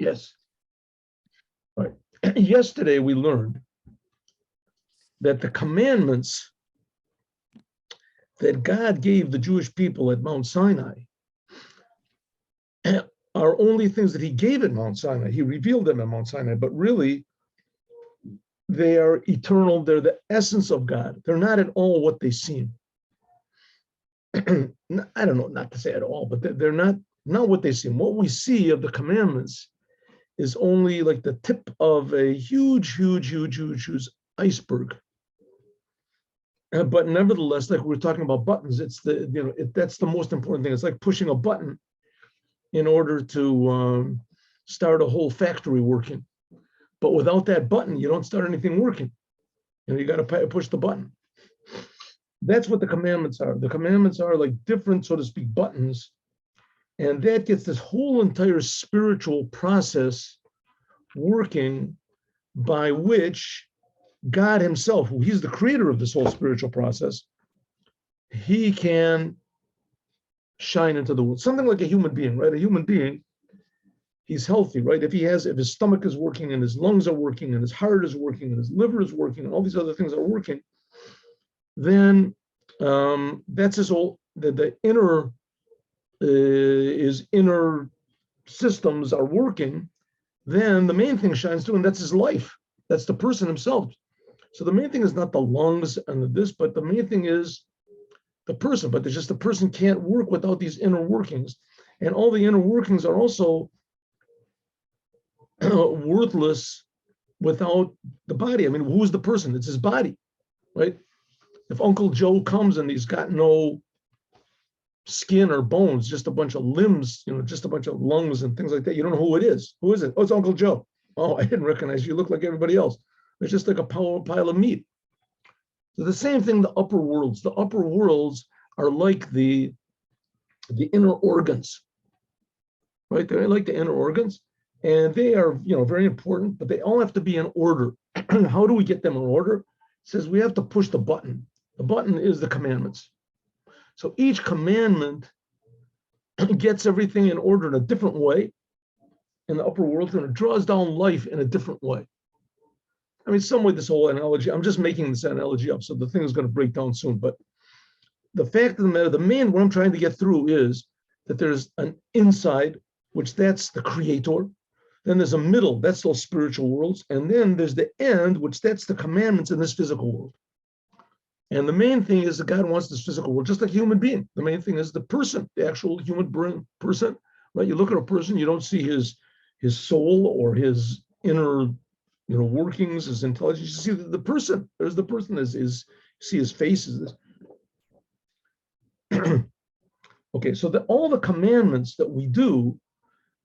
Yes. All right. Yesterday we learned that the commandments that God gave the Jewish people at Mount Sinai are only things that he gave at Mount Sinai. He revealed them at Mount Sinai, but really they are eternal. They're the essence of God. They're not at all what they seem. I don't know, not to say at all, but they're not what they seem. What we see of the commandments is only like the tip of a huge iceberg. But nevertheless, like we were talking about buttons, it's that's the most important thing. It's like pushing a button in order to start a whole factory working. But without that button, you don't start anything working. You got to push the button. That's what the commandments are. The commandments are like different, so to speak, buttons. And that gets this whole entire spiritual process working, by which God himself, who he's the creator of this whole spiritual process, he can shine into the world. Something like a human being, right? A human being, he's healthy, right? If his stomach is working and his lungs are working and his heart is working and his liver is working and all these other things are working, then that's his whole, the inner, his inner systems are working, then the main thing shines through, and that's his life. That's the person himself. So the main thing is not the lungs and this, but the main thing is the person. But there's just the person can't work without these inner workings. And all the inner workings are also worthless without the body. I mean, who's the person? It's his body, right? If Uncle Joe comes and he's got no skin or bones, just a bunch of limbs, just a bunch of lungs and things like that, you don't know who it is. Who is it? Oh, it's Uncle Joe. Oh, I didn't recognize you. You look like everybody else. It's just like a pile of meat. So the same thing, the upper worlds. The upper worlds are like the inner organs, right? They're like the inner organs, and they are, very important, but they all have to be in order. How do we get them in order? It says we have to push the button. The button is the commandments. So each commandment gets everything in order in a different way in the upper world, and it draws down life in a different way. I mean, some way this whole analogy, I'm just making this analogy up, so the thing is going to break down soon. But the fact of the matter, what I'm trying to get through is that there's an inside, which that's the creator. Then there's a middle, that's those spiritual worlds. And then there's the end, which that's the commandments in this physical world. And the main thing is that God wants this physical world, just like a human being. The main thing is the person, the actual human person, right? You look at a person, you don't see his soul or his inner, workings, his intelligence. You see the person. There's the person. You see his face. Is this? Okay, so all the commandments that we do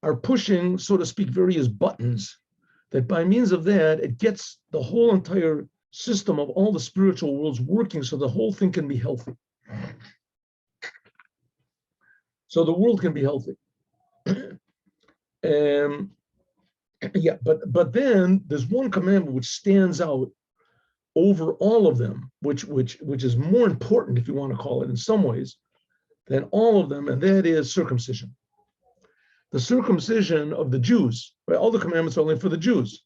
are pushing, so to speak, various buttons that by means of that, it gets the whole entire system of all the spiritual worlds working so the whole thing can be healthy. So the world can be healthy. Yeah, but then there's one commandment which stands out over all of them, which is more important, if you want to call it in some ways, than all of them, and that is circumcision. The circumcision of the Jews, right? All the commandments are only for the Jews.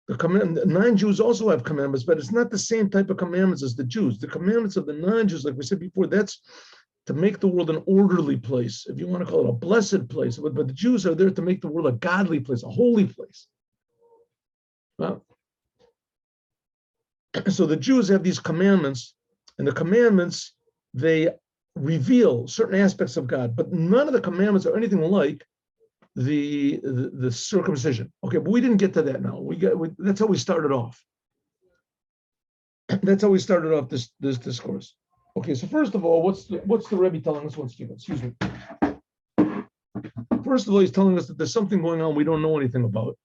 The 9 Jews also have commandments, but it's not the same type of commandments as the Jews. The commandments of the 9 Jews, like we said before, that's to make the world an orderly place, if you want to call it a blessed place. But the Jews are there to make the world a godly place, a holy place. Well, so the Jews have these commandments, and the commandments, they reveal certain aspects of God, but none of the commandments are anything like the circumcision. Okay, but we didn't get to that now. That's how we started off. That's how we started off this discourse. Okay, so first of all, what's the Rebbe telling us? Excuse me. First of all, he's telling us that there's something going on we don't know anything about.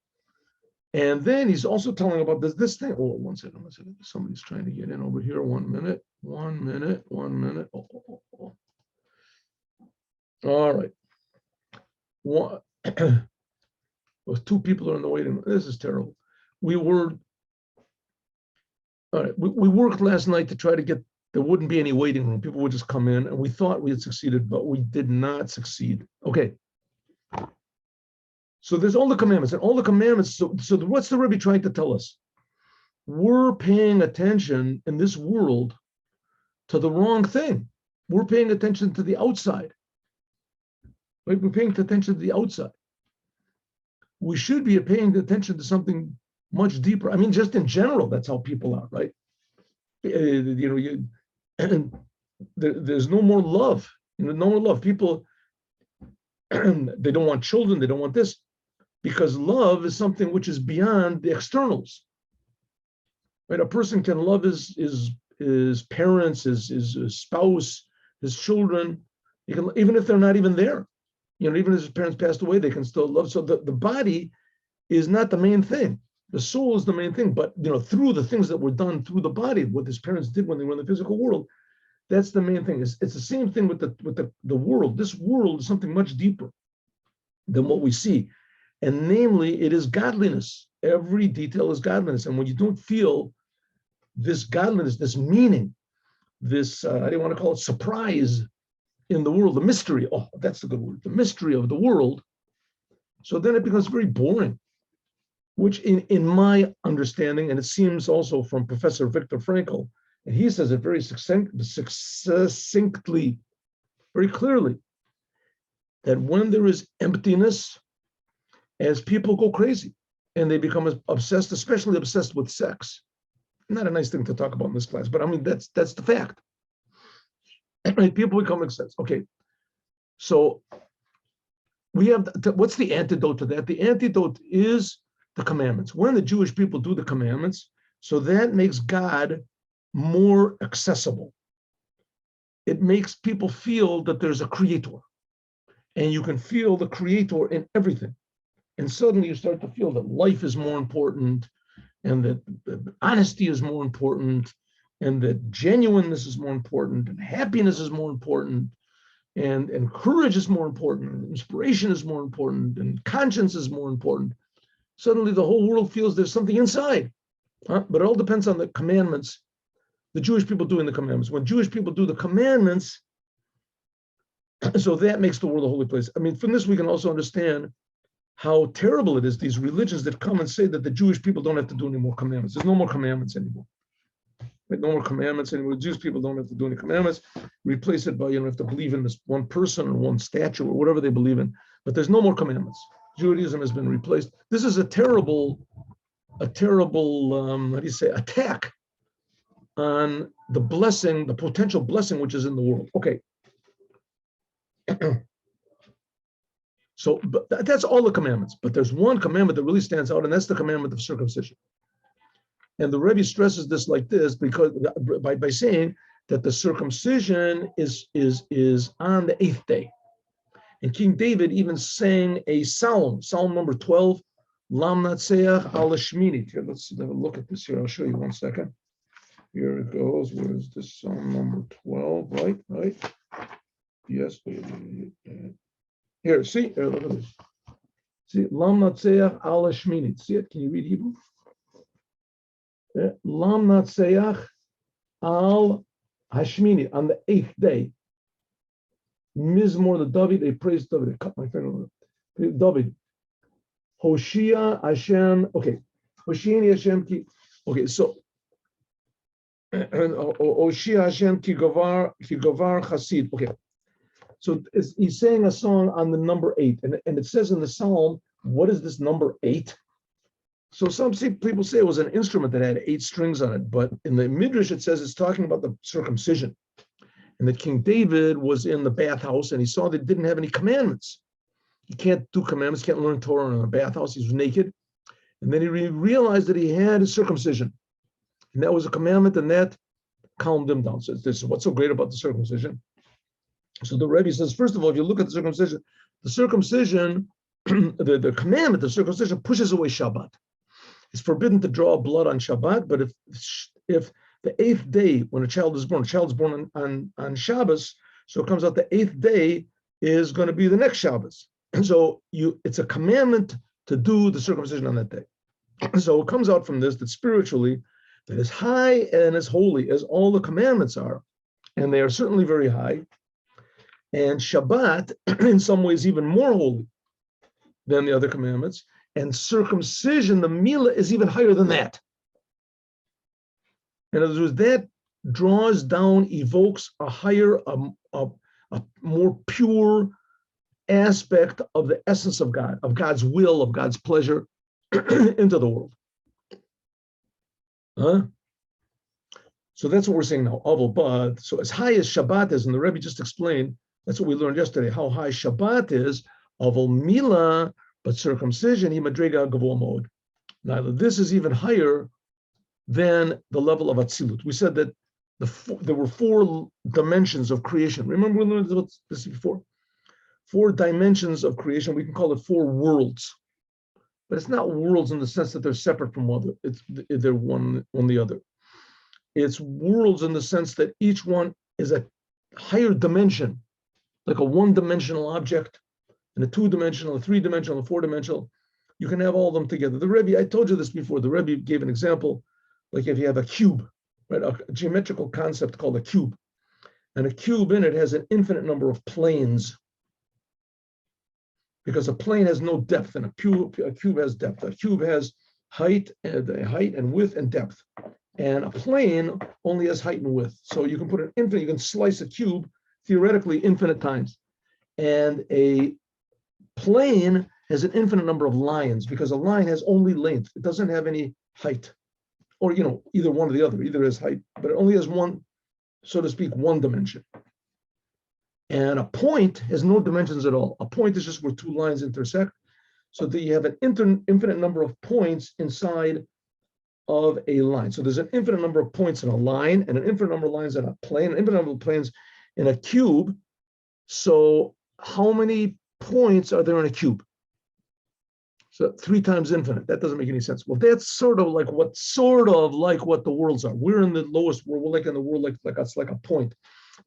And then he's also telling about this thing. Oh, one second. Somebody's trying to get in over here. 1 minute. Oh. All right. Well, 2 people are in the waiting room. This is terrible. We worked last night to try to get, there wouldn't be any waiting room. People would just come in, and we thought we had succeeded, but we did not succeed. Okay. So there's all the commandments, and all the commandments. So what's the Rebbe trying to tell us? We're paying attention in this world to the wrong thing. We're paying attention to the outside. Right? We're paying attention to the outside. We should be paying attention to something much deeper. I mean, just in general, that's how people are, right? There's no more love. No more love. People, they don't want children. They don't want this, because love is something which is beyond the externals. Right? A person can love his parents, his spouse, his children. You can, even if they're not even there. Even if his parents passed away, they can still love. So the body is not the main thing. The soul is the main thing. But through the things that were done through the body, what his parents did when they were in the physical world, that's the main thing. It's the same thing with the world. This world is something much deeper than what we see. And namely, it is godliness. Every detail is godliness. And when you don't feel this godliness, this meaning, this, I don't want to call it surprise in the world, the mystery, that's the good word, the mystery of the world. So then it becomes very boring, which in my understanding, and it seems also from Professor Viktor Frankl, and he says it very succinctly, very clearly, that when there is emptiness, as people go crazy and they become obsessed, especially obsessed with sex. Not a nice thing to talk about in this class, but I mean, that's the fact. Right? People become obsessed. Okay, so we have, what's the antidote to that? The antidote is the commandments. When the Jewish people do the commandments, so that makes God more accessible. It makes people feel that there's a creator, and you can feel the creator in everything. And suddenly you start to feel that life is more important, and that honesty is more important, and that genuineness is more important, and happiness is more important, and courage is more important, and inspiration is more important, and conscience is more important. Suddenly the whole world feels there's something inside. But it all depends on the commandments, the Jewish people doing the commandments. When Jewish people do the commandments, so that makes the world a holy place. I mean, from this we can also understand how terrible it is, these religions that come and say that the Jewish people don't have to do any more commandments. There's no more commandments anymore. Right? No more commandments anymore. Jewish people don't have to do any commandments. Replace it by, have to believe in this one person or one statue or whatever they believe in. But there's no more commandments. Judaism has been replaced. This is a terrible, attack on the blessing, the potential blessing which is in the world. Okay. So but that's all the commandments, but there's one commandment that really stands out, and that's the commandment of circumcision. And the Rebbe stresses this like this, because by saying that the circumcision is on the 8th day. And King David even sang a psalm number 12, Lam Natseach al Shminit. Here, let's have a look at this here. I'll show you one second. Here it goes. Where is this? Psalm number 12, right? Yes. Here, see, here, look at this. See, Lam Natseach al Shminit. See it? Can you read Hebrew? Lam Natseach al Hashminit, on the 8th day. Mizmor the David, they praised David. I cut my finger. David. Hoshia Hashem. Okay. Hoshia Hashem ki. Okay, so Hoshia Hashem ki govar chasid. Okay. So he's saying a song on the number 8, and it says in the psalm, what is this number 8? So people say it was an instrument that had 8 strings on it, but in the Midrash it says it's talking about the circumcision, and that King David was in the bathhouse and he saw that it didn't have any commandments. You can't do commandments, can't learn Torah in a bathhouse. He was naked, and then he realized that he had a circumcision, and that was a commandment, and that calmed him down. So this is what's so great about the circumcision. So the Rebbe says, first of all, if you look at the circumcision, the commandment, the circumcision pushes away Shabbat. It's forbidden to draw blood on Shabbat, but if the 8th day, when a child is born on Shabbos, so it comes out the 8th day is going to be the next Shabbos. And so it's a commandment to do the circumcision on that day. So it comes out from this that spiritually, that as high and as holy as all the commandments are, and they are certainly very high, and Shabbat, in some ways, even more holy, than the other commandments. And circumcision, the milah, is even higher than that. In other words, that draws down, evokes a higher, a more pure aspect of the essence of God, of God's will, of God's pleasure into the world. Huh? So that's what we're saying now. But so as high as Shabbat is, and the Rebbe just explained, that's what we learned yesterday, how high Shabbat is, Avol Mila, but circumcision, Madrega Gavoa Mod. Now, this is even higher than the level of Atzilut. We said that there were 4 dimensions of creation. Remember we learned about this before? 4 dimensions of creation. We can call it 4 worlds. But it's not worlds in the sense that they're separate from one another. They're one the other. It's worlds in the sense that each one is a higher dimension, like a 1-dimensional object, and a 2-dimensional, a 3-dimensional, a 4-dimensional. You can have all of them together. The Rebbe, I told you this before, the Rebbe gave an example, like if you have a cube, right, a geometrical concept called a cube. And a cube in it has an infinite number of planes, because a plane has no depth, and a cube has depth. A cube has height and width and depth. And a plane only has height and width. So you can put you can slice a cube theoretically infinite times. And a plane has an infinite number of lines, because a line has only length. It doesn't have any height, or, either one or the other. Either has height, but it only has one, so to speak, 1 dimension. And a point has no dimensions at all. A point is just where 2 lines intersect, so that you have an infinite number of points inside of a line. So there's an infinite number of points in a line, and an infinite number of lines in a plane, an infinite number of planes in a cube. So how many points are there in a cube? So 3 times infinite. That doesn't make any sense. Well, that's sort of like what the worlds are. We're in the lowest world. We're like in the world like a point.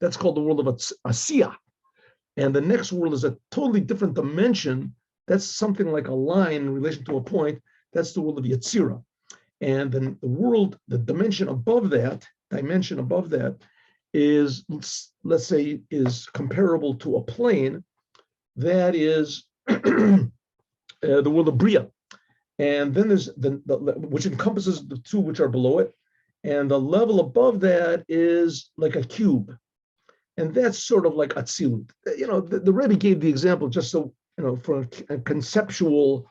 That's called the world of Asiya. And the next world is a totally different dimension. That's something like a line in relation to a point. That's the world of Yetzirah. And then the dimension above that is, let's say, is comparable to a plane. That is the world of Bria. And then there's which encompasses the 2 which are below it. And the level above that is like a cube. And that's sort of like Atzilut. The Rebbe gave the example just so, for a conceptual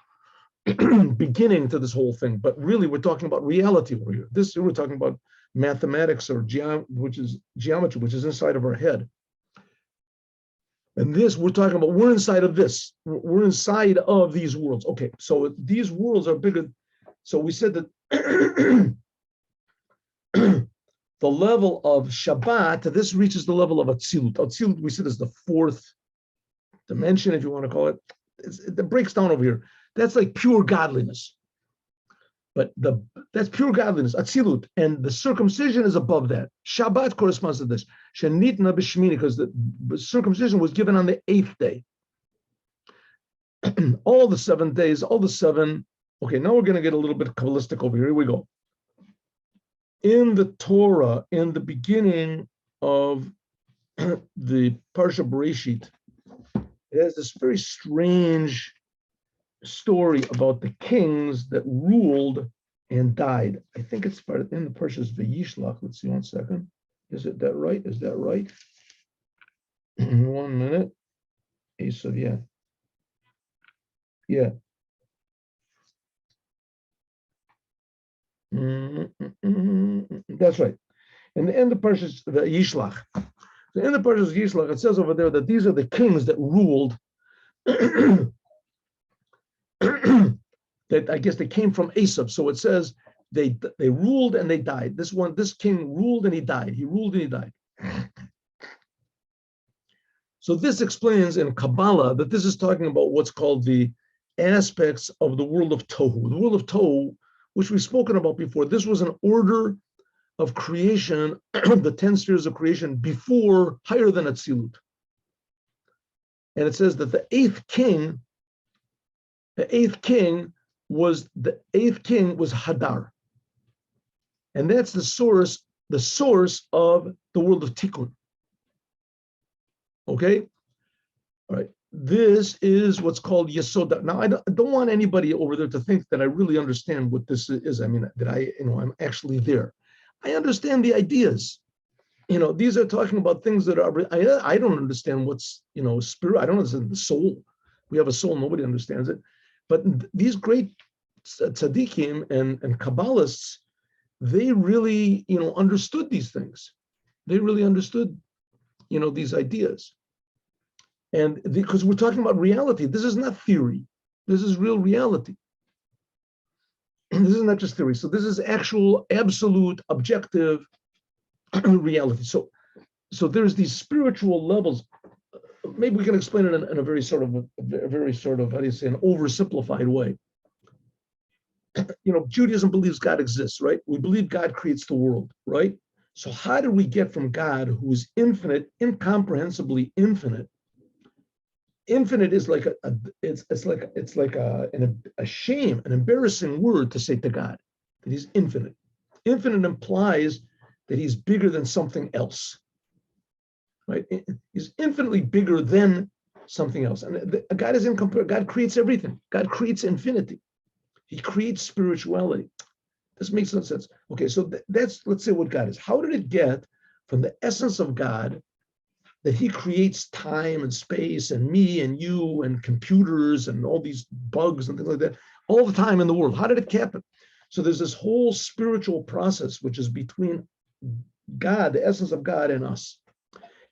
beginning to this whole thing. But really, we're talking about reality over here. We're talking about mathematics, or which is geometry, which is inside of our head. And this, we're talking about, we're inside of this. We're inside of these worlds. Okay, so these worlds are bigger. So we said that the level of Shabbat, this reaches the level of Atzilut. Atzilut, we said, is the 4th dimension, if you want to call it. It breaks down over here. That's like pure godliness. But that's pure godliness, Atzilut. And the circumcision is above that. Shabbat corresponds to this. Shenitna b'shmini, because the circumcision was given on the 8th day. All the 7 days, Okay, now we're going to get a little bit Kabbalistic over here. Here we go. In the Torah, in the beginning of the Parsha Bereshit, it has this very strange story about the kings that ruled and died. I think it's in the Parshas Vayishlach. Let's see 1 second. Is it that right? Is that right? 1 minute. Esav, yeah. Yeah. That's right. In the end of Parshas Vayishlach. So in the Parshas Vayishlach, it says over there that these are the kings that ruled. That I guess they came from Esav. So it says they ruled and they died. This king ruled and he died. He ruled and he died. So this explains in Kabbalah that this is talking about what's called the aspects of the world of Tohu. The world of Tohu, which we've spoken about before, this was an order of creation, the 10 spheres of creation before, higher than Atzilut. And it says that the eighth king was Hadar. And that's the source of the world of Tikkun. Okay? All right. this is what's called Yesod. Now, I don't want anybody over there to think that I really understand what this is. I mean, that I'm actually there. I understand the ideas. These are talking about things that are, I don't understand what's, spirit. I don't understand the soul. We have a soul, nobody understands it. But these great tzaddikim and Kabbalists, they really, understood these things. They really understood, these ideas. And because we're talking about reality, this is not theory. This is real reality. This is not just theory. So this is actual, absolute, objective reality. So there's these spiritual levels. Maybe we can explain it in a very sort of, how do you say, an oversimplified way. Judaism believes God exists, right? We believe God creates the world, right? So how do we get from God, who is infinite, incomprehensibly infinite? Infinite is like it's like a shame, an embarrassing word to say to God that He's infinite. Infinite implies that He's bigger than something else, right? He's infinitely bigger than something else. And God is incomparable. God creates everything. God creates infinity. He creates spirituality. This makes no sense. Okay, so that's, let's say, what God is. How did it get from the essence of God, that He creates time and space and me and you and computers and all these bugs and things like that all the time in the world? How did it happen? So there's this whole spiritual process which is between God, the essence of God, and us.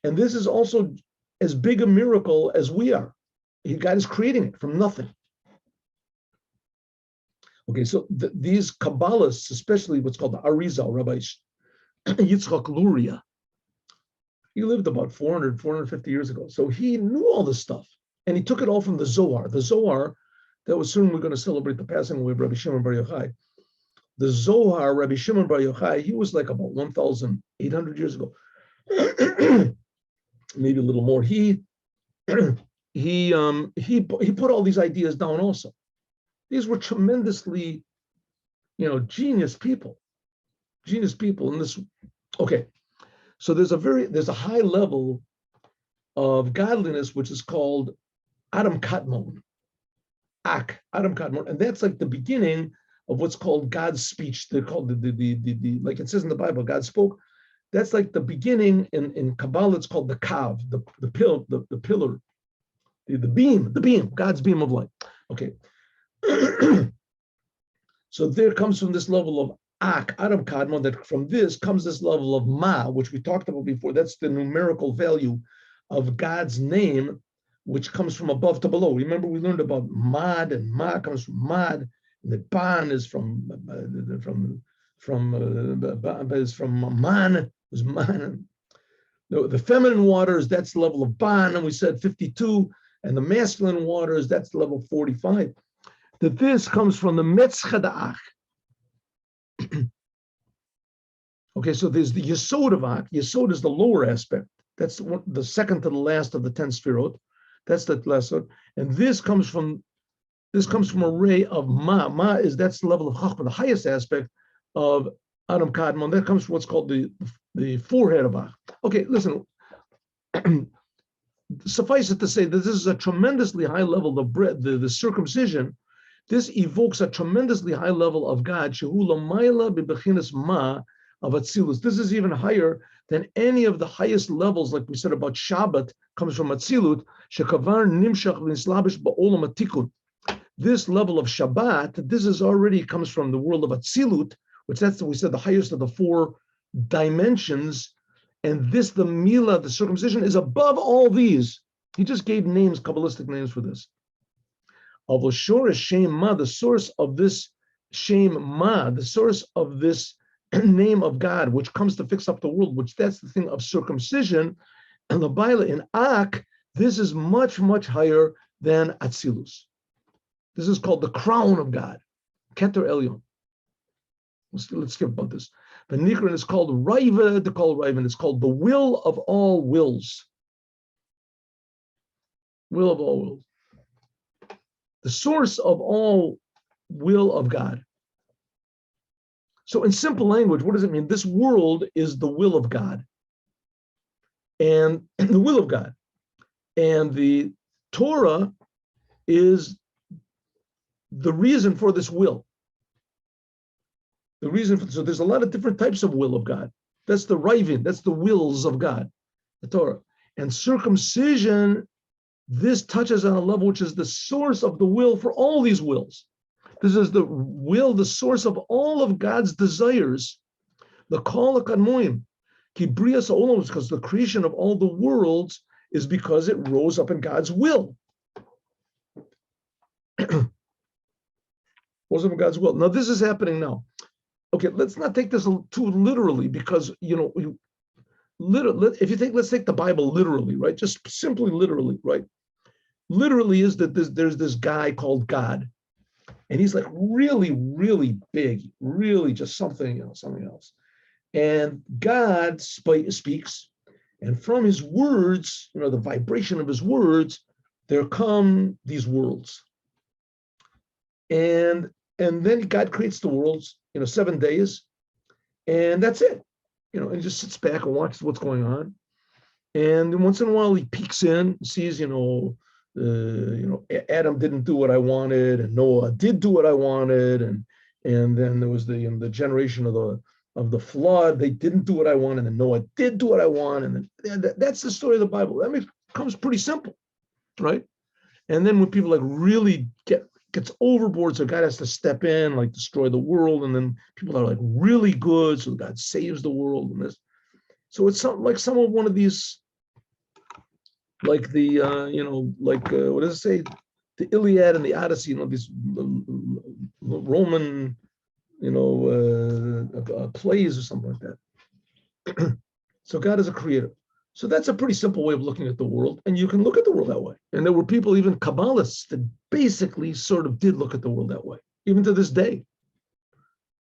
And this is also as big a miracle as we are. God is creating it from nothing. Okay, so these Kabbalists, especially what's called the Arizal, Rabbi Yitzchak Luria, he lived about 450 years ago. So he knew all this stuff. And he took it all from the Zohar. The Zohar, that was soon we're going to celebrate the passing away of Rabbi Shimon Bar Yochai. The Zohar, Rabbi Shimon Bar Yochai, he was like about 1,800 years ago. Maybe a little more. He put all these ideas down also. These were tremendously, genius people in this. Okay, so there's a high level of godliness which is called Adam Kadmon, Adam Kadmon, and that's like the beginning of what's called God's speech. They're called the like it says in the Bible, God spoke. That's like the beginning in Kabbalah. It's called the Kav, the pillar, the beam, God's beam of light. Okay. So there comes from this level of Adam Kadmon, that from this comes this level of Ma, which we talked about before. That's the numerical value of God's name, which comes from above to below. Remember, we learned about Mad, and Ma comes from Mad, and the Ban is from Man, is Man. The feminine waters, that's the level of Ban, and we said 52, and the masculine waters, that's level 45. That this comes from the Metzchadach. Okay, so there's the Yesod of Ak. Yesod is the lower aspect. That's the second to the last of the 10 Sfirot. That's the last one. And this comes from a ray of Ma. That's the level of Chachma, the highest aspect of Adam Kadmon. That comes from what's called the forehead of Ak. Okay, listen. Suffice it to say that this is a tremendously high level of the circumcision. This evokes a tremendously high level of God, Shehu Lamayla Bibechinas Ma of Atzilus. This is even higher than any of the highest levels, like we said about Shabbat, comes from Atzilut, Shekavar Nimshach V'Nislabish Ba'olam Atikun. This level of Shabbat, this is already comes from the world of Atzilut, which we said the highest of the 4 dimensions. And this, the Mila, the circumcision, is above all these. He just gave names, Kabbalistic names for this. Avoshor Shem Ma, the source of this Shem Ma, the source of this name of God, which comes to fix up the world, which that's the thing of circumcision. And the Baila in Ak, this is much, much higher than Atzilus. This is called the crown of God, Keter Elyon. Let's skip about this. The Nikran is called Raiva, it's called the will of all wills. Will of all wills. The source of all will of God. So in simple language, what does it mean? This world is the will of God. And the will of God. And the Torah is the reason for this will. So there's a lot of different types of will of God. That's the rivin, that's the wills of God, the Torah. And circumcision, this touches on a level which is the source of the will for all these wills. This is the will, the source of all of God's desires. The kol hakanmoim, ki brias ha'olam, because the creation of all the worlds is because it rose up in God's will. Rose up in God's will. Now this is happening now. Okay, let's not take this too literally, because let's take the Bible literally, right? Just simply literally, right? Literally is that there's this guy called God, and he's like really, really big, really just something else. And God speaks, and from his words, the vibration of his words, there come these worlds. And then God creates the worlds, 7 days, and that's it. And he just sits back and watches what's going on. And once in a while he peeks in, sees, Adam didn't do what I wanted, and Noah did do what I wanted, and then there was the generation of the flood. They didn't do what I wanted, and Noah did do what I want, and then that's the story of the Bible. That becomes pretty simple, right? And then when people really gets overboard, so God has to step in, destroy the world, and then people are really good, so God saves the world, and this. So it's some of one of these, what does it say? The Iliad and the Odyssey, these Roman, plays or something like that. So God is a creator. So that's a pretty simple way of looking at the world, and you can look at the world that way. And there were people, even Kabbalists, that basically sort of did look at the world that way, even to this day.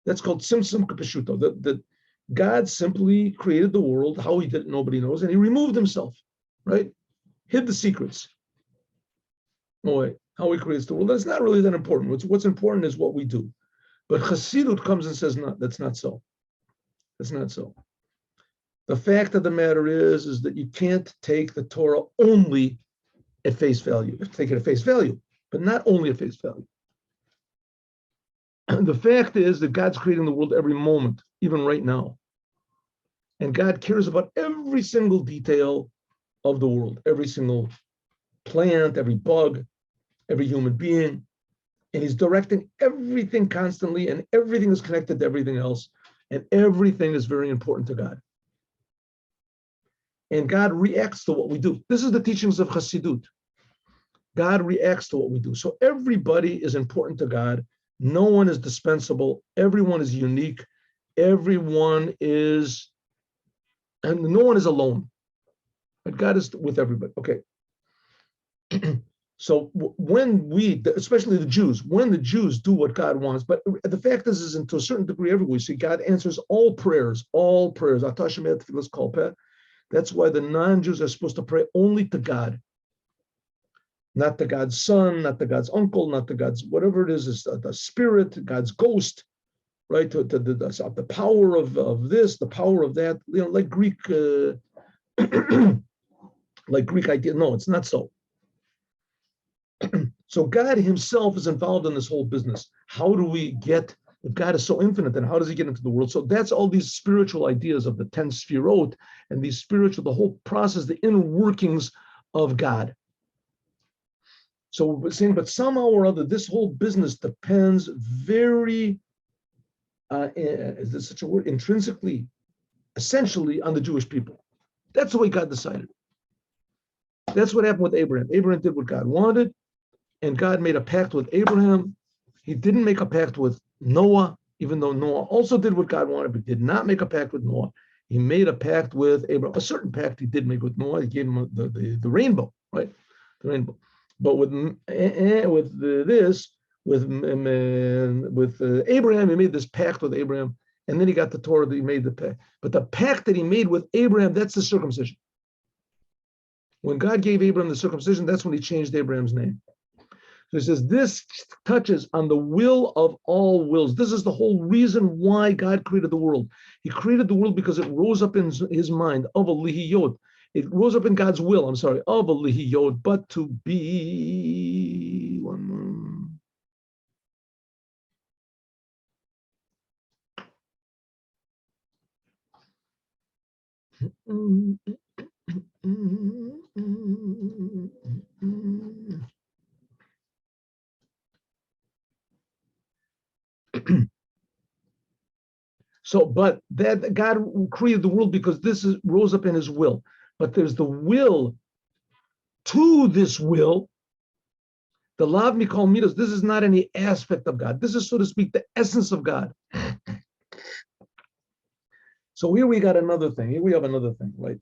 That's called Simsim Kapeshuto, that God simply created the world. How he did it, nobody knows, and he removed himself, right? Hid the secrets away, how he creates the world. That's not really that important. What's important is what we do. But Chassidut comes and says, no, that's not so. That's not so. The fact of the matter is that you can't take the Torah only at face value. You have to take it at face value, but not only at face value. The fact is that God's creating the world every moment, even right now. And God cares about every single detail of the world, every single plant, every bug, every human being. And he's directing everything constantly, and everything is connected to everything else. And everything is very important to God. And God reacts to what we do. This is the teachings of Chassidut. God reacts to what we do. So everybody is important to God. No one is dispensable. Everyone is unique. Everyone is, and no one is alone. But God is with everybody. Okay. So when we, especially the Jews, when the Jews do what God wants, but the fact is to a certain degree everywhere. See, God answers all prayers. That's why the non-Jews are supposed to pray only to God, not to God's son, not to God's uncle, not to God's whatever it is the spirit, God's ghost, right? To the power of this, the power of that, like Greek, like Greek idea. No, it's not so. So God himself is involved in this whole business. How do we get, if God is so infinite, then how does he get into the world? So that's all these spiritual ideas of the 10 Sfirot and these spiritual, the whole process, the inner workings of God. So we're saying, but somehow or other, this whole business depends very, is there such a word, intrinsically, essentially on the Jewish people. That's the way God decided. That's what happened with Abraham. Abraham did what God wanted, and God made a pact with Abraham. He didn't make a pact with Noah, even though Noah also did what God wanted, but did not make a pact with Noah. He made a pact with Abraham. A certain pact he did make with Noah. He gave him the rainbow, right? The rainbow. But with Abraham, he made this pact with Abraham, and then he got the Torah that he made the pact. But the pact that he made with Abraham, that's the circumcision. When God gave Abraham the circumcision, that's when he changed Abraham's name. So he says, this touches on the will of all wills. This is the whole reason why God created the world. He created the world because it rose up in his mind of a lihiyot. It rose up in God's will. I'm sorry. Avalihiyot, but to be. One more. So, but that God created the world because this is rose up in his will. But there's the will to this will. The Lav Mikol Midos, this is not any aspect of God. This is, so to speak, the essence of God. So here we got another thing. Here we have another thing, right?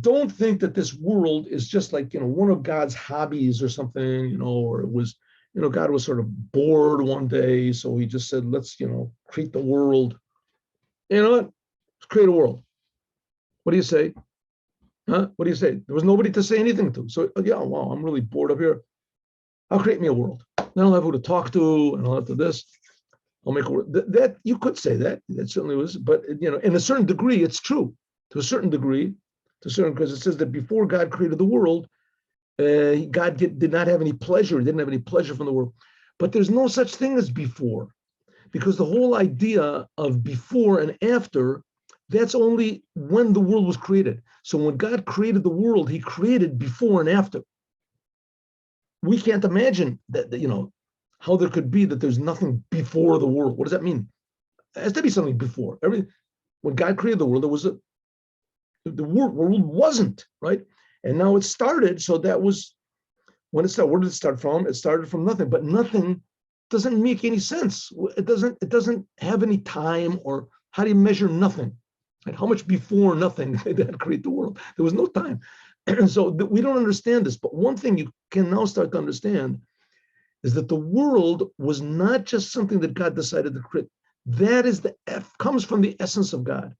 Don't think that this world is just like, one of God's hobbies or something, or it was, God was sort of bored one day. So he just said, let's, create the world. You know what? Let's create a world. What do you say? Huh? What do you say? There was nobody to say anything to. So, yeah, wow, I'm really bored up here. I'll create me a world. Then I'll have who to talk to, and I'll have to this. I'll make a world. That you could say that. That certainly was. But, in a certain degree, it's true. To a certain degree, because it says that before God created the world, God did not have any pleasure. He didn't have any pleasure from the world. But there's no such thing as before, because the whole idea of before and after, that's only when the world was created. So when God created the world, he created before and after. We can't imagine that how there could be that there's nothing before the world. What does that mean? There has to be something before. When God created the world, the world wasn't, right? And now it started. So that was when it started. Where did it start from? It started from nothing, but nothing doesn't make any sense. It doesn't have any time, or how do you measure nothing? Right? How much before nothing did that create the world? There was no time. So we don't understand this. But one thing you can now start to understand is that the world was not just something that God decided to create. That is comes from the essence of God.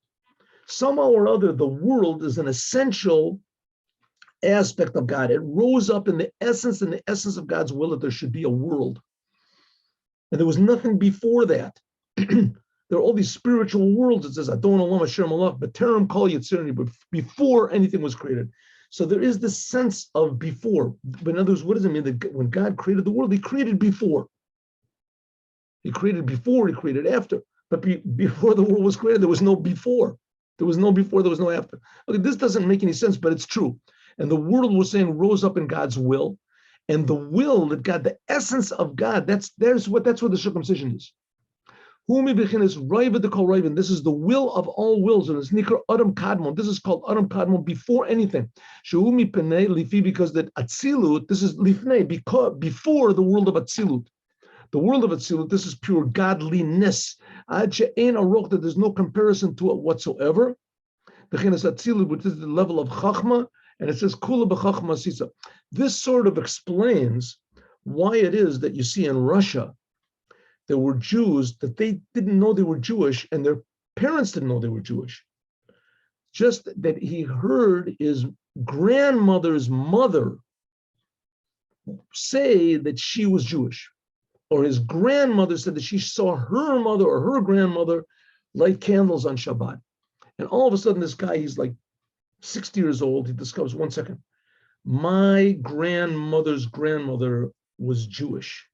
Somehow or other, the world is an essential aspect of God. It rose up in the essence of God's will that there should be a world. And there was nothing before that. There are all these spiritual worlds. It says, Adon Olam Asher Malach, B'terem Kol Yitzirani, but before anything was created. So there is this sense of before. But in other words, what does it mean that when God created the world, he created before? He created before, he created after. But before the world was created, there was no before. There was no before, there was no after. Okay, this doesn't make any sense, but it's true. And the world, we're saying, rose up in God's will. And the will that God, the essence of God, that's where the circumcision is. This is the will of all wills, and it's Nikar Adam Kadmon. This is called Adam Kadmon before anything. Because that Atzilut, this is Lifnei, because before the world of Atzilut. The world of Atzilut, this is pure godliness. That there's no comparison to it whatsoever. Atzilut, which is the level of Chachma, and it says Kula b'Chachma Sisa. This sort of explains why it is that you see in Russia there were Jews that they didn't know they were Jewish, and their parents didn't know they were Jewish. Just that he heard his grandmother's mother say that she was Jewish, or his grandmother said that she saw her mother or her grandmother light candles on Shabbat. And all of a sudden, this guy, he's like 60 years old, he discovers, one second, my grandmother's grandmother was Jewish.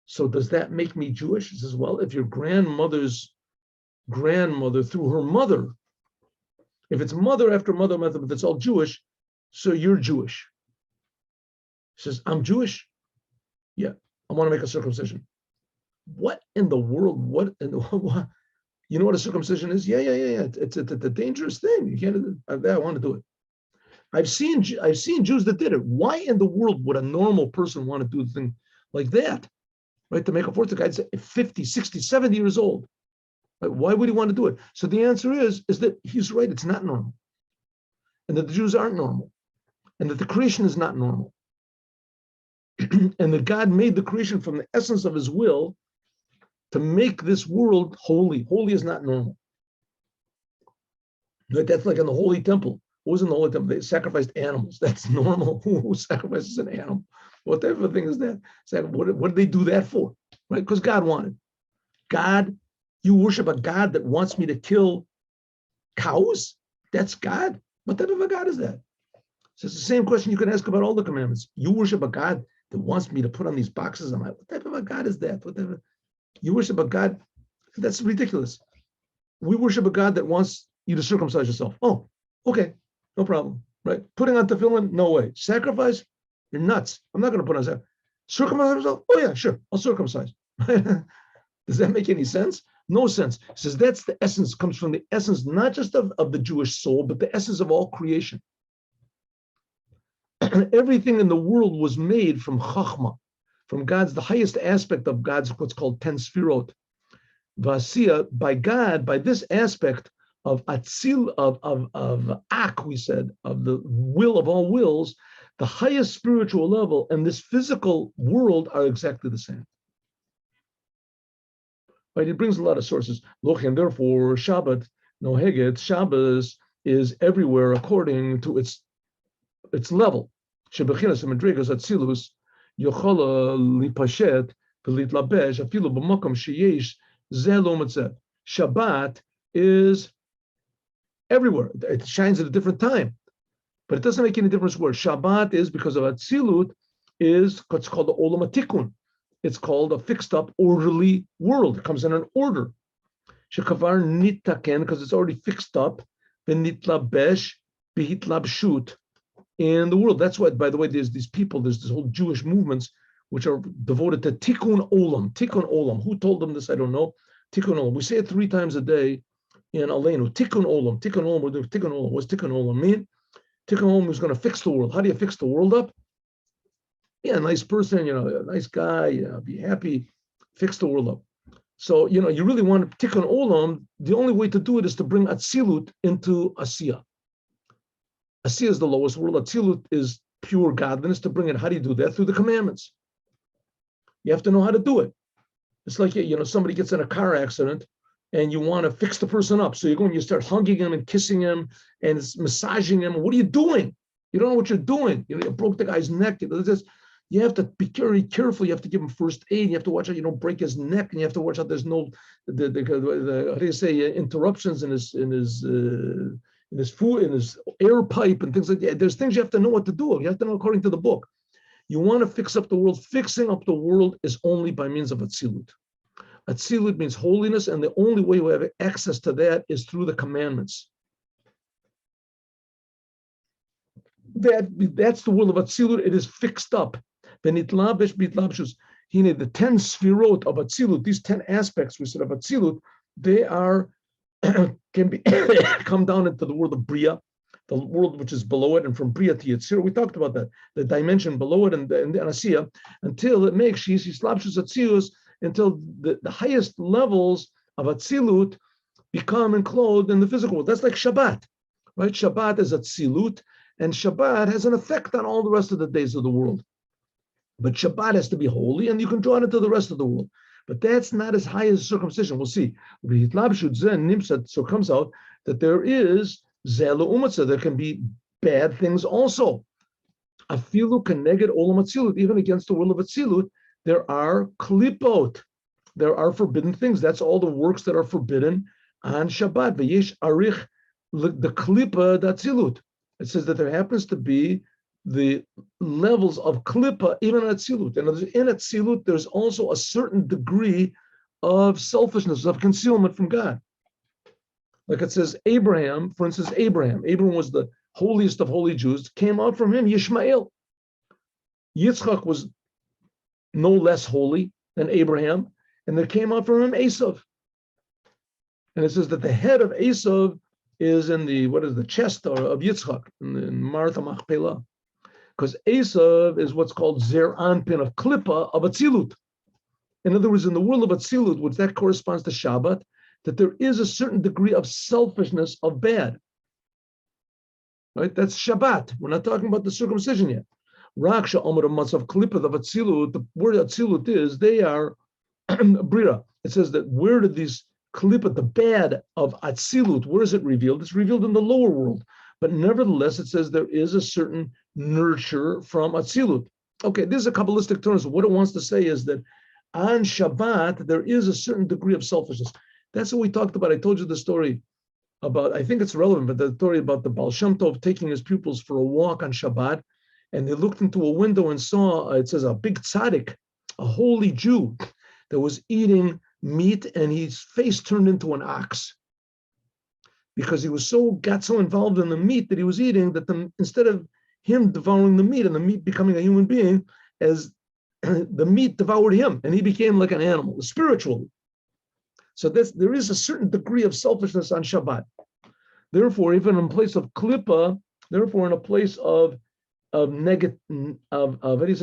So does that make me Jewish? He says, well, if your grandmother's grandmother through her mother, if it's mother after mother, but it's all Jewish, so you're Jewish. He says, I'm Jewish? Yeah, I want to make a circumcision. What in the world? What? You know what a circumcision is? Yeah. It's a dangerous thing. You can't. I want to do it. I've seen Jews that did it. Why in the world would a normal person want to do a thing like that? Right, to make a fourth, the guy's 50, 60, 70 years old. Right? Why would he want to do it? So the answer is that he's right, it's not normal. And that the Jews aren't normal. And that the creation is not normal. And that God made the creation from the essence of his will to make this world holy. Holy is not normal. Right? That's like in the Holy Temple. What was in the Holy Temple? They sacrificed animals. That's normal. Who sacrifices an animal? What type of thing is that? What did they do that for? Right? Because God wanted. God, you worship a God that wants me to kill cows? That's God. What type of a God is that? So it's the same question you can ask about all the commandments. You worship a God that wants me to put on these boxes on my, what type of a God is that? What type of, you worship a God, that's ridiculous. We worship a God that wants you to circumcise yourself. Oh, okay, no problem, right? Putting on tefillin, no way. Sacrifice, you're nuts. I'm not going to put on sacrifice. Circumcise myself? Oh yeah, sure, I'll circumcise. Does that make any sense? No sense. It says that's the essence, comes from the essence, not just of the Jewish soul, but the essence of all creation. Everything in the world was made from Chachma, from God's, the highest aspect of God's, what's called 10 Sfirot. Vasiya, by God, by this aspect of Atzil, of Ak, we said, of the will of all wills, the highest spiritual level and this physical world are exactly the same. Right? It brings a lot of sources. And therefore, Shabbat, no Heget, Shabbos is everywhere according to its level. Shebechinas Madrigas Atzilus, Yochola Lipashet, Velitlabesh, Afilu B'Makom Sheyesh, Zelo Matzeh. Shabbat is everywhere. It shines at a different time. But it doesn't make any difference where. Shabbat is, because of Atzilut, is what's called the Olam HaTikun. It's called a fixed up, orderly world. It comes in an order. Shekavar nitaken, because it's already fixed up. Benitlabesh, behitlabshut, in the world. That's why, by the way, there's these people, there's this whole Jewish movements which are devoted to Tikkun Olam. Tikkun Olam. Who told them this? I don't know. Tikkun Olam. We say it 3 times a day in Aleinu. Tikkun Olam. Tikkun Olam. We're doing Tikkun Olam. What's Tikkun Olam mean? Tikkun Olam is going to fix the world. How do you fix the world up? Yeah, a nice person, a nice guy, be happy, fix the world up. So, you really want to Tikkun Olam. The only way to do it is to bring Atzilut into Asiya. Asiya is the lowest world. Atzilut is pure godliness. To bring it, how do you do that? Through the commandments. You have to know how to do it. It's like, somebody gets in a car accident and you want to fix the person up. So you go and you start hugging him and kissing him and massaging him. What are you doing? You don't know what you're doing. You broke the guy's neck. You have to be very careful. You have to give him first aid. You have to watch out you don't break his neck, and you have to watch out there's no the how do you say, interruptions in his food, in his air pipe and things like that. There's things you have to know what to do. You have to know according to the book. You want to fix up the world. Fixing up the world is only by means of Atzilut. Atzilut means holiness, and the only way we have access to that is through the commandments. That's the world of Atzilut. It is fixed up. The 10 Sfirot of Atzilut, these 10 aspects we said of Atzilut, they are can be come down into the world of Bria, the world which is below it, and from Bria to Yetzirah. We talked about that, the dimension below it and Asiya, until it makes until the highest levels of Atzilut become enclosed in the physical world. That's like Shabbat, right? Shabbat is Atzilut, and Shabbat has an effect on all the rest of the days of the world. But Shabbat has to be holy, and you can draw it into the rest of the world. But that's not as high as circumcision. We'll see. So it comes out that there is Zelu Umatzah. There can be bad things also. Afilu keneged olam atzilut, even against the world of Atzilut, there are klipot. There are forbidden things. That's all the works that are forbidden on Shabbat. V'yesh arich the klipa d'atzilut. It says that there happens to be the levels of klipa even in Atzilut. And in Atzilut, there's also a certain degree of selfishness, of concealment from God. Like it says, Abraham, for instance, Abraham was the holiest of holy Jews, came out from him Yishmael. Yitzchak was no less holy than Abraham, and there came out from him Esav. And it says that the head of Esav is in the chest of Yitzchak, in Martha Machpelah. Because Esav is what's called Zer Anpin of Klippa of Atzilut. In other words, in the world of Atzilut, which that corresponds to Shabbat, that there is a certain degree of selfishness of bad. Right? That's Shabbat. We're not talking about the circumcision yet. Raksha Omer Matzav Klippa of Atzilut, the word Atzilut is, they are Brira. It says that where did these Klippa, the bad of Atzilut, where is it revealed? It's revealed in the lower world. But nevertheless, it says there is a certain nurture from Atzilut. Okay, this is a Kabbalistic term. So what it wants to say is that on Shabbat, there is a certain degree of selfishness. That's what we talked about. I told you the story about, I think it's relevant, but the story about the Baal Shem Tov taking his pupils for a walk on Shabbat, and they looked into a window and saw, it says, a big tzaddik, a holy Jew, that was eating meat, and his face turned into an ox, because he got so involved in the meat that he was eating that instead of him devouring the meat and the meat becoming a human being, as the meat devoured him, and he became like an animal, spiritually. So there is a certain degree of selfishness on Shabbat. Therefore, even in place of klippa, therefore in a place of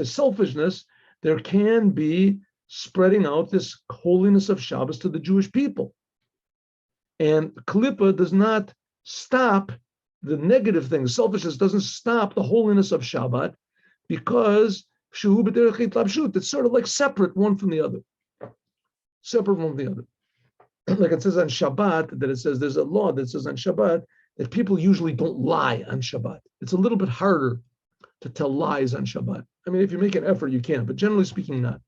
selfishness, there can be spreading out this holiness of Shabbos to the Jewish people. And klippa does not stop the negative things. Selfishness doesn't stop the holiness of Shabbat, because it's sort of like separate one from the other. Separate one from the other. Like it says on Shabbat, that it says there's a law that says on Shabbat that people usually don't lie on Shabbat. It's a little bit harder to tell lies on Shabbat. I mean, if you make an effort, you can, but generally speaking, not.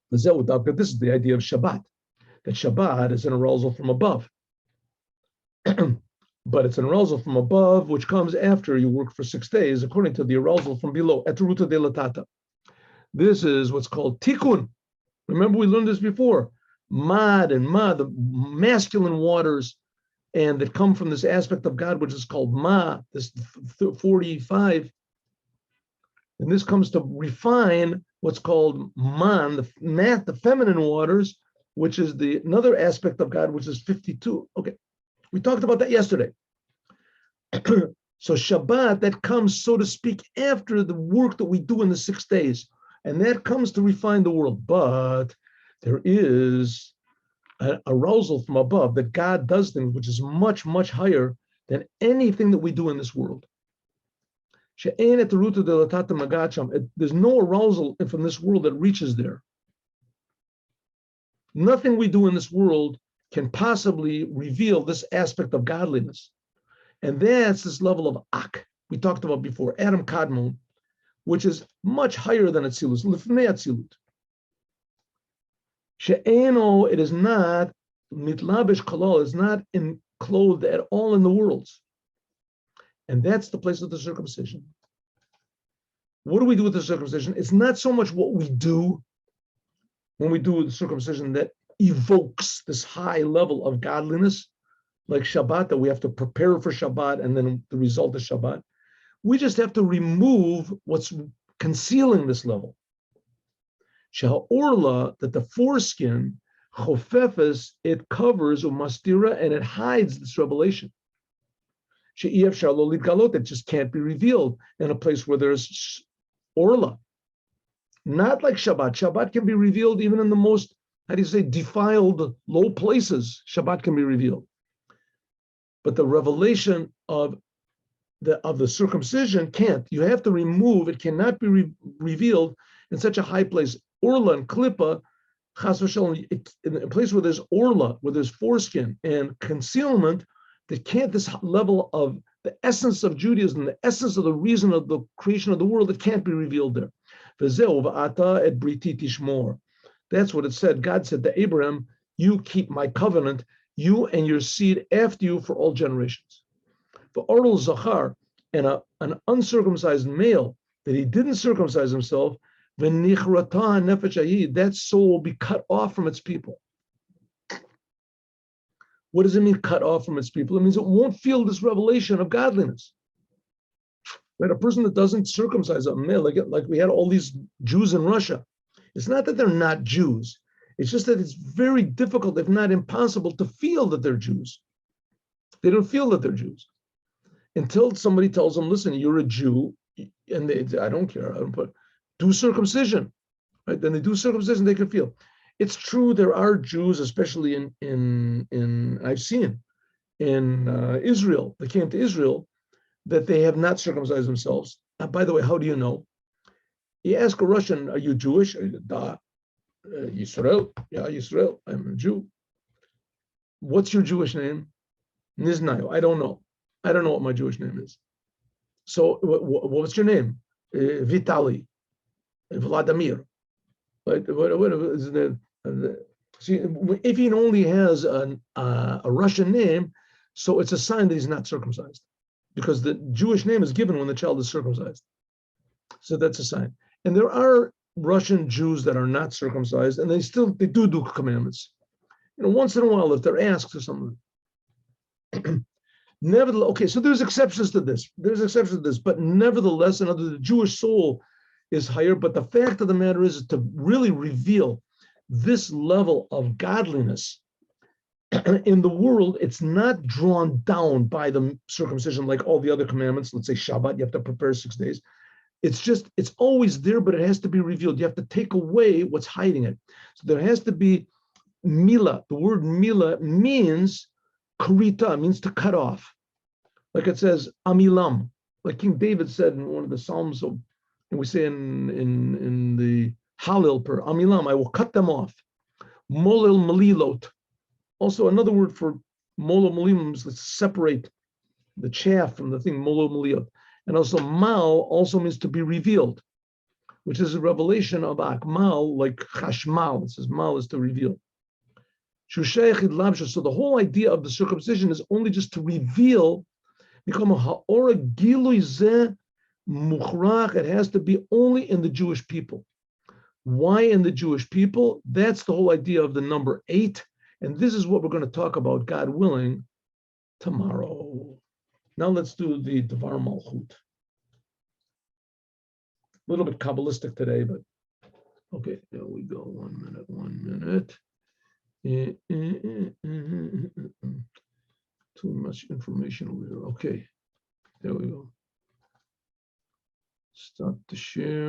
This is the idea of Shabbat, that Shabbat is an arousal from above. But it's an arousal from above, which comes after you work for 6 days, according to the arousal from below, etruta de latata. This is what's called tikkun. Remember, we learned this before. Mad, the masculine waters, and that come from this aspect of God, which is called ma, this 45. And this comes to refine what's called man, the feminine waters, which is another aspect of God, which is 52. Okay, we talked about that yesterday. So Shabbat, that comes, so to speak, after the work that we do in the 6 days, and that comes to refine the world. But there is an arousal from above that God does things which is much, much higher than anything that we do in this world. There's no arousal from this world that reaches there. Nothing we do in this world can possibly reveal this aspect of godliness. And that's this level of Ak we talked about before, Adam Kadmon, which is much higher than Atzilus, Lifnei Atzilut. She'eno, it is not mitlabish kolol, is not enclosed at all in the worlds. And that's the place of the circumcision. What do we do with the circumcision? It's not so much what we do when we do the circumcision that evokes this high level of godliness, like Shabbat, that we have to prepare for Shabbat and then the result is Shabbat. We just have to remove what's concealing this level. Sha'orla, that the foreskin, chofefes, it covers umastira, and it hides this revelation. She'iev shalolid galot, it just can't be revealed in a place where there's orla. Not like Shabbat. Shabbat can be revealed even in the most, defiled, low places. Shabbat can be revealed. But the revelation of the circumcision can't. You have to remove, it cannot be revealed in such a high place. Orla and klippa, chas v'shalom, in a place where there's orla, where there's foreskin and concealment, that can't, this level of the essence of Judaism, the essence of the reason of the creation of the world, it can't be revealed there. That's what it said. God said to Abraham, you keep my covenant, you and your seed after you for all generations. For Orl Zachar, and an uncircumcised male, that he didn't circumcise himself, that soul will be cut off from its people. What does it mean, cut off from its people? It means it won't feel this revelation of godliness. Right? A person that doesn't circumcise a male, like we had all these Jews in Russia. It's not that they're not Jews. It's just that it's very difficult, if not impossible, to feel that they're Jews. They don't feel that they're Jews until somebody tells them, listen, you're a Jew, and I don't care, do circumcision, right? Then they do circumcision, they can feel. It's true, there are Jews, especially in I've seen in Israel, they came to Israel, that they have not circumcised themselves. By the way, how do you know? You ask a Russian, are you Jewish? Da, Yisrael. Yeah, Yisrael, I'm a Jew. What's your Jewish name? Niznayo. I don't know. I don't know what my Jewish name is. So what's your name? Vitali. Vladimir. Right? What is the See, if he only has a Russian name, so it's a sign that he's not circumcised, because the Jewish name is given when the child is circumcised. So that's a sign. And there are Russian Jews that are not circumcised, and they do commandments. Once in a while, if they're asked or something. Nevertheless, okay, so there's exceptions to this. But nevertheless, the Jewish soul is higher. But the fact of the matter is to really reveal this level of godliness in the world. It's not drawn down by the circumcision like all the other commandments. Let's say Shabbat, you have to prepare 6 days. It's always there, but it has to be revealed. You have to take away what's hiding it. So there has to be mila. The word mila means karita, means to cut off. Like it says amilam, like King David said in one of the Psalms, and we say in the Hallel per amilam, I will cut them off. Molil malilot. Also another word for molil malim is to separate the chaff from the thing, molil malilot. And also mal also means to be revealed, which is a revelation of akmal, like chashmal. It says mal is to reveal. So the whole idea of the circumcision is only just to reveal, become a ha'ora gilui zeh mukhrach. It has to be only in the Jewish people. Why in the Jewish people? That's the whole idea of the number 8. And this is what we're going to talk about, God willing, tomorrow. Now let's do the Devar Malchut. A little bit Kabbalistic today, but okay, there we go. 1 minute. Too much information over here. Okay, there we go. Stop the share.